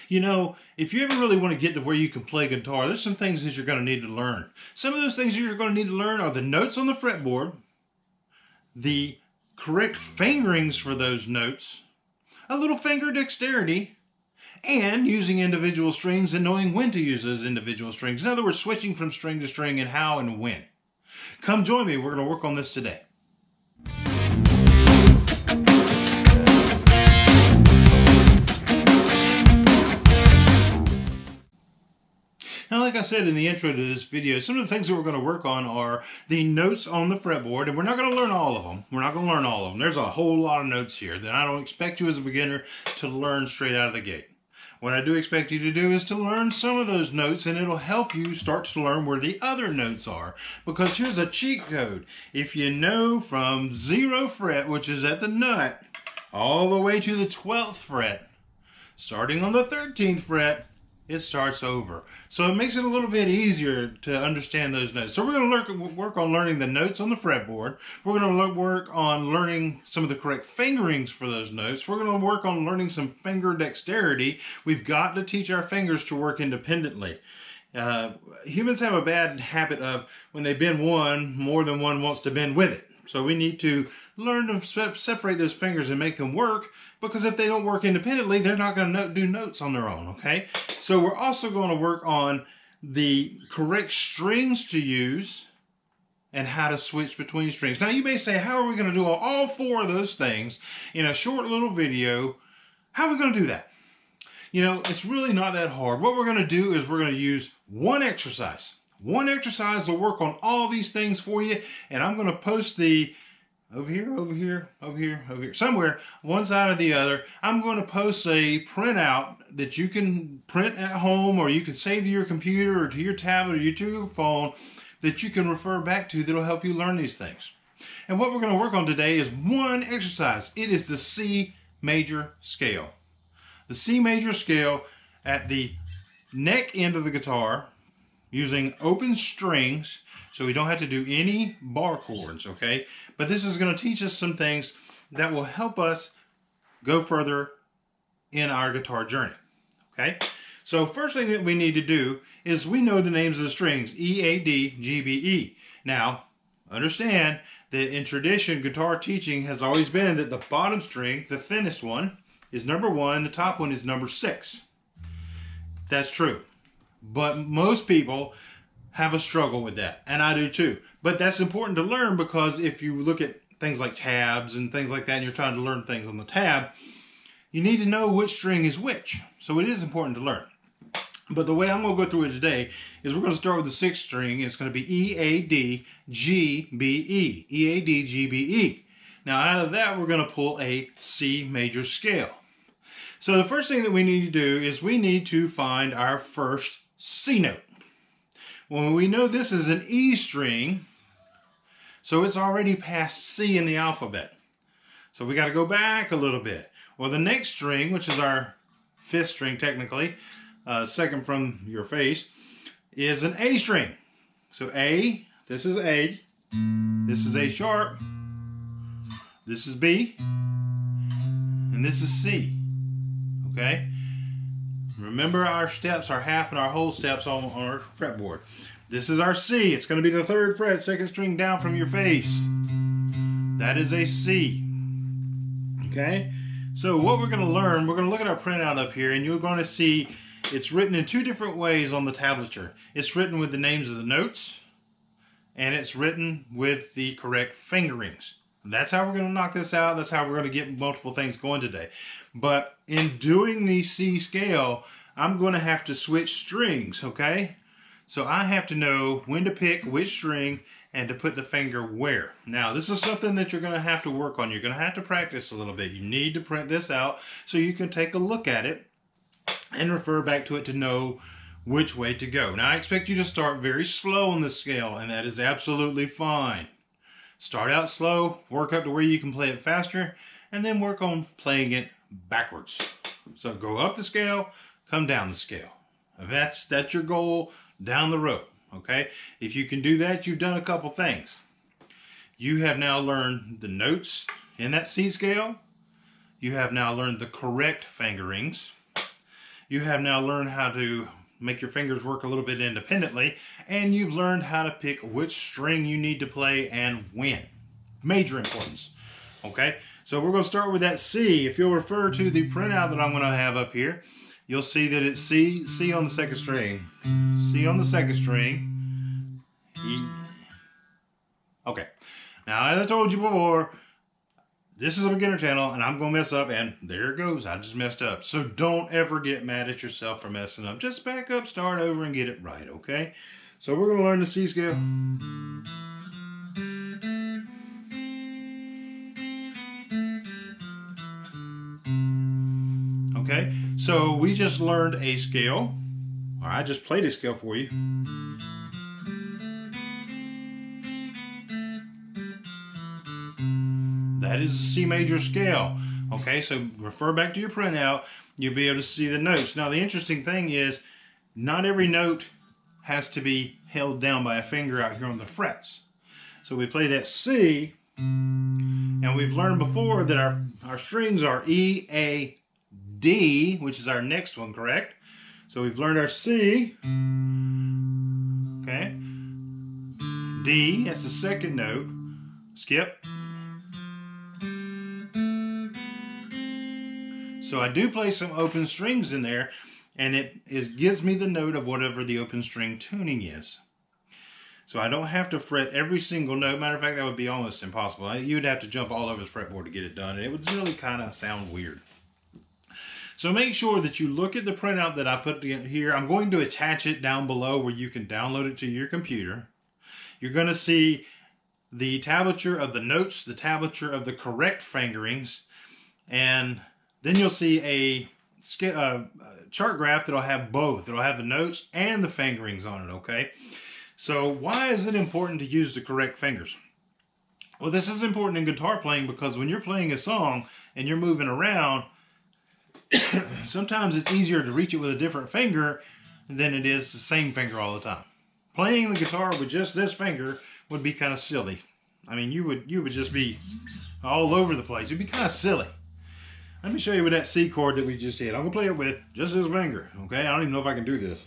You know, if you ever really want to get to where you can play guitar, there's some things that you're going to need to learn. Some of those things you're going to need to learn are the notes on the fretboard, the correct fingerings for those notes, a little finger dexterity, and using individual strings and knowing when to use those individual strings. In other words, switching from string to string and how and when. Come join me. We're going to work on this today. Now, like I said in the intro to this video, some of the things that we're going to work on are the notes on the fretboard, and we're not going to learn all of them. We're not going to learn all of them. There's a whole lot of notes here that I don't expect you as a beginner to learn straight out of the gate. What I do expect you to do is to learn some of those notes, and it'll help you start to learn where the other notes are. Because here's a cheat code. If you know from 0 fret, which is at the nut, all the way to the 12th fret, starting on the 13th fret, it starts over. So it makes it a little bit easier to understand those notes. So we're going to work on learning the notes on the fretboard. We're going to work on learning some of the correct fingerings for those notes. We're going to work on learning some finger dexterity. We've got to teach our fingers to work independently. Humans have a bad habit of when they bend one, more than one wants to bend with it. So we need to learn to separate those fingers and make them work, because if they don't work independently, they're not going to do notes on their own, okay? So we're also going to work on the correct strings to use and how to switch between strings. Now you may say, how are we going to do all 4 of those things in a short little video? How are we going to do that? You know, it's really not that hard. What we're going to do is we're going to use one exercise. One exercise will work on all these things for you, and I'm going to post the over here, somewhere, one side or the other. I'm going to post a printout that you can print at home, or you can save to your computer or to your tablet or to your phone that you can refer back to that'll help you learn these things. And what we're going to work on today is one exercise. It is the C major scale. The C major scale at the neck end of the guitar, using open strings, so we don't have to do any bar chords, okay? But this is going to teach us some things that will help us go further in our guitar journey, okay? So first thing that we need to do is we know the names of the strings, E, A, D, G, B, E. Now, understand that in tradition, guitar teaching has always been that the bottom string, the thinnest one, is number 1, the top one is number 6. That's true. But most people have a struggle with that, and I do too. But that's important to learn, because if you look at things like tabs and things like that, and you're trying to learn things on the tab, you need to know which string is which. So it is important to learn. But the way I'm going to go through it today is we're going to start with the 6th string. It's going to be E, A, D, G, B, E. E, A, D, G, B, E. Now out of that, we're going to pull a C major scale. So the first thing that we need to do is we need to find our first C note. Well, we know this is an E string, so it's already past C in the alphabet. So we got to go back a little bit. Well, the next string, which is our 5th string technically, second from your face, is an A string. So A, this is A, this is A sharp, this is B, and this is C. Okay? Remember, our steps are half and our whole steps on our fretboard. This is our C. It's going to be the 3rd fret, 2nd string down from your face. That is a C. Okay? So what we're going to learn, we're going to look at our printout up here, and you're going to see it's written in 2 different ways on the tablature. It's written with the names of the notes, and it's written with the correct fingerings. That's how we're going to knock this out. That's how we're going to get multiple things going today. But in doing the C scale, I'm going to have to switch strings, okay? So I have to know when to pick which string and to put the finger where. Now, this is something that you're going to have to work on. You're going to have to practice a little bit. You need to print this out so you can take a look at it and refer back to it to know which way to go. Now, I expect you to start very slow on this scale, and that is absolutely fine. Start out slow, work up to where you can play it faster, and then work on playing it backwards. So go up the scale, come down the scale. That's your goal down the road, okay? If you can do that, you've done a couple things. You have now learned the notes in that C scale. You have now learned the correct fingerings. you have now learned how to make your fingers work a little bit independently, and you've learned how to pick which string you need to play and when. Major importance. Okay, so we're going to start with that C. If you'll refer to the printout that I'm going to have up here, you'll see that it's C, C on the second string, C on the second string, E. Okay, now as I told you before, this is a beginner channel and I'm going to mess up, and there it goes, I just messed up. So don't ever get mad at yourself for messing up. Just back up, start over, and get it right, okay? So we're going to learn the C scale. Okay, so we just learned a scale, or I just played a scale for you. That is the C major scale. Okay, so refer back to your printout, you'll be able to see the notes. Now the interesting thing is, not every note has to be held down by a finger out here on the frets. So we play that C, and we've learned before that our strings are E, A, D, which is our next one, correct? So we've learned our C, okay, D, that's the second note, skip. So I do play some open strings in there, and it gives me the note of whatever the open string tuning is. So I don't have to fret every single note. Matter of fact, that would be almost impossible. You'd have to jump all over the fretboard to get it done, and it would really kind of sound weird. So make sure that you look at the printout that I put here. I'm going to attach it down below where you can download it to your computer. You're going to see the tablature of the notes, the tablature of the correct fingerings, and then you'll see a chart graph that'll have both. It'll have the notes and the fingerings on it, okay? So why is it important to use the correct fingers? Well, this is important in guitar playing because when you're playing a song and you're moving around, sometimes it's easier to reach it with a different finger than it is the same finger all the time. Playing the guitar with just this finger would be kind of silly. I mean, you would just be all over the place. It'd be kind of silly. Let me show you with that C chord that we just did. I'm going to play it with just this finger, okay? I don't even know if I can do this.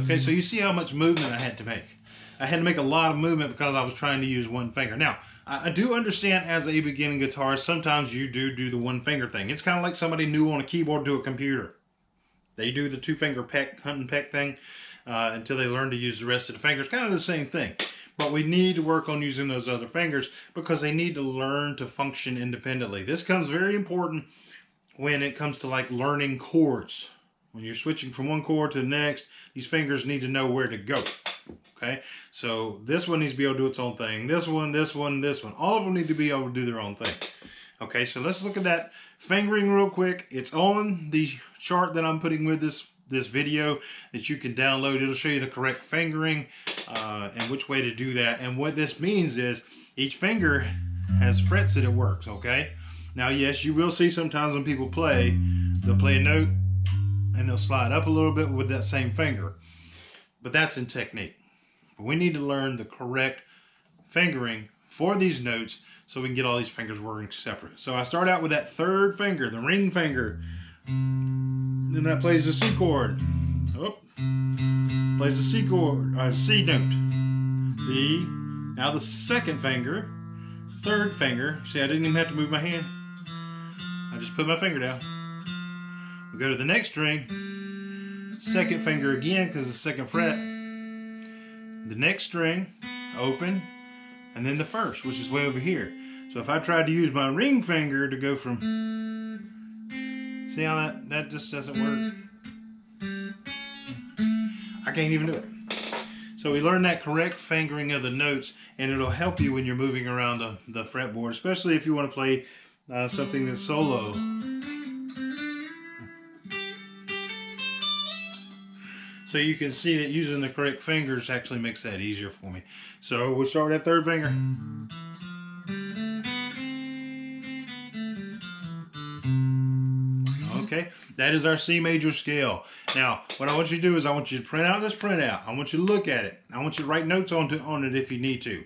Okay, so you see how much movement I had to make. I had to make a lot of movement because I was trying to use one finger. Now, I do understand as a beginning guitarist, sometimes you do the one finger thing. It's kind of like somebody new on a keyboard to a computer. They do the two finger peck, hunt and peck thing until they learn to use the rest of the fingers. Kind of the same thing. But we need to work on using those other fingers because they need to learn to function independently. This comes very important when it comes to like learning chords. When you're switching from one chord to the next, these fingers need to know where to go. Okay, so this one needs to be able to do its own thing. This one, this one, this one. All of them need to be able to do their own thing. Okay, so let's look at that fingering real quick. It's on the chart that I'm putting with this video that you can download. It'll show you the correct fingering and which way to do that. And what this means is each finger has frets that it works, okay? Now, yes, you will see sometimes when people play, they'll play a note and they'll slide up a little bit with that same finger. But that's in technique. But we need to learn the correct fingering for these notes so we can get all these fingers working separate. So I start out with that third finger, the ring finger. Then that plays the C chord. Oh, plays the C chord, C note. B. Now the second finger, third finger. See, I didn't even have to move my hand. I just put my finger down. We go to the next string, second finger again because it's the second fret. The next string, open, and then the first, which is way over here. So if I tried to use my ring finger to go from, see how that just doesn't work? I can't even do it. So we learn that correct fingering of the notes, and it'll help you when you're moving around the fretboard, especially if you want to play something that's solo. So you can see that using the correct fingers actually makes that easier for me. So we'll start with that third finger. Okay, that That is our C major scale. Now, what I want you to do is I want you to print out this printout. I want you to look at it. I want you to write notes on it if you need to.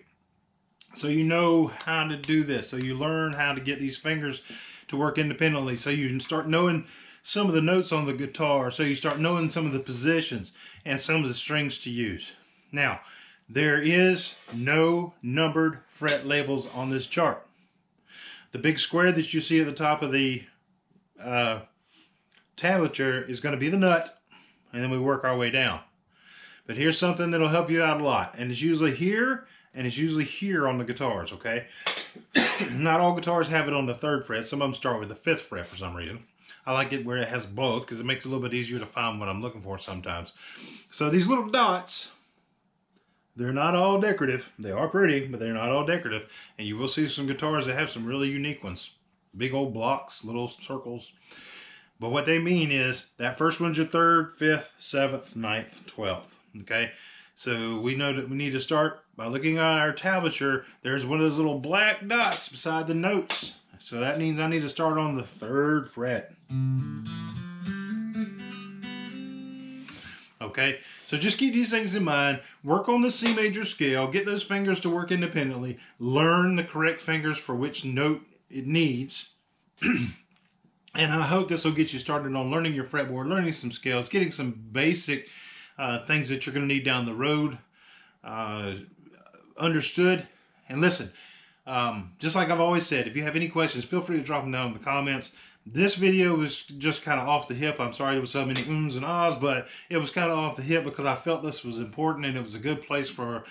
So you know how to do this. So you learn how to get these fingers to work independently. So you can start knowing some of the notes on the guitar. So you start knowing some of the positions and some of the strings to use. Now, there is no numbered fret labels on this chart. The big square that you see at the top of the tablature is going to be the nut, and then we work our way down. But here's something that'll help you out a lot, and it's usually here, and it's usually here on the guitars, okay? Not all guitars have it on the 3rd fret. Some of them start with the 5th fret for some reason. I like it where it has both because it makes it a little bit easier to find what I'm looking for sometimes. So these little dots, they're not all decorative. They are pretty, but they're not all decorative. And you will see some guitars that have some really unique ones. Big old blocks, little circles. But what they mean is that first one's your 3rd, 5th, 7th, 9th, 12th. Okay? So we know that we need to start by looking at our tablature. There's one of those little black dots beside the notes. So that means I need to start on the 3rd fret. Okay, so just keep these things in mind. Work on the C major scale. Get those fingers to work independently. Learn the correct fingers for which note it needs. And I hope this will get you started on learning your fretboard, learning some scales, getting some basic things that you're going to need down the road understood. And listen, just like I've always said, if you have any questions, feel free to drop them down in the comments. This video was just kind of off the hip. I'm sorry there was so many ums and ahs, but it was kind of off the hip because I felt this was important and it was a good place for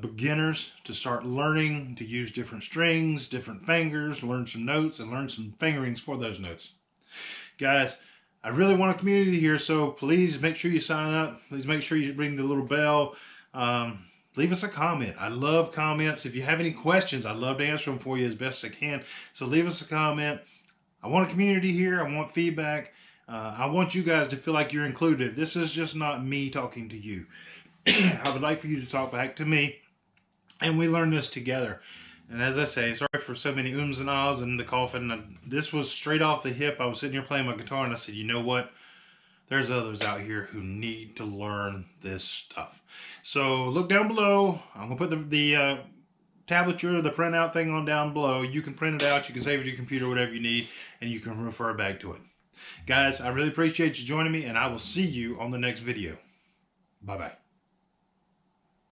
beginners to start learning to use different strings, different fingers, learn some notes, and learn some fingerings for those notes. Guys, I really want a community here, so please make sure you sign up. Please make sure you ring the little bell. Leave us a comment. I love comments. If you have any questions, I'd love to answer them for you as best I can. So leave us a comment. I want a community here. I want feedback. I want you guys to feel like you're included. This is just not me talking to you. I would like for you to talk back to me, and we learn this together. And as I say, sorry for so many ums and ahs and the coughing. This was straight off the hip. I was sitting here playing my guitar, and I said, you know what? There's others out here who need to learn this stuff. So look down below. I'm going to put the tablature, the printout thing on down below. You can print it out. You can save it to your computer, whatever you need, and you can refer back to it. Guys, I really appreciate you joining me, and I will see you on the next video. Bye-bye.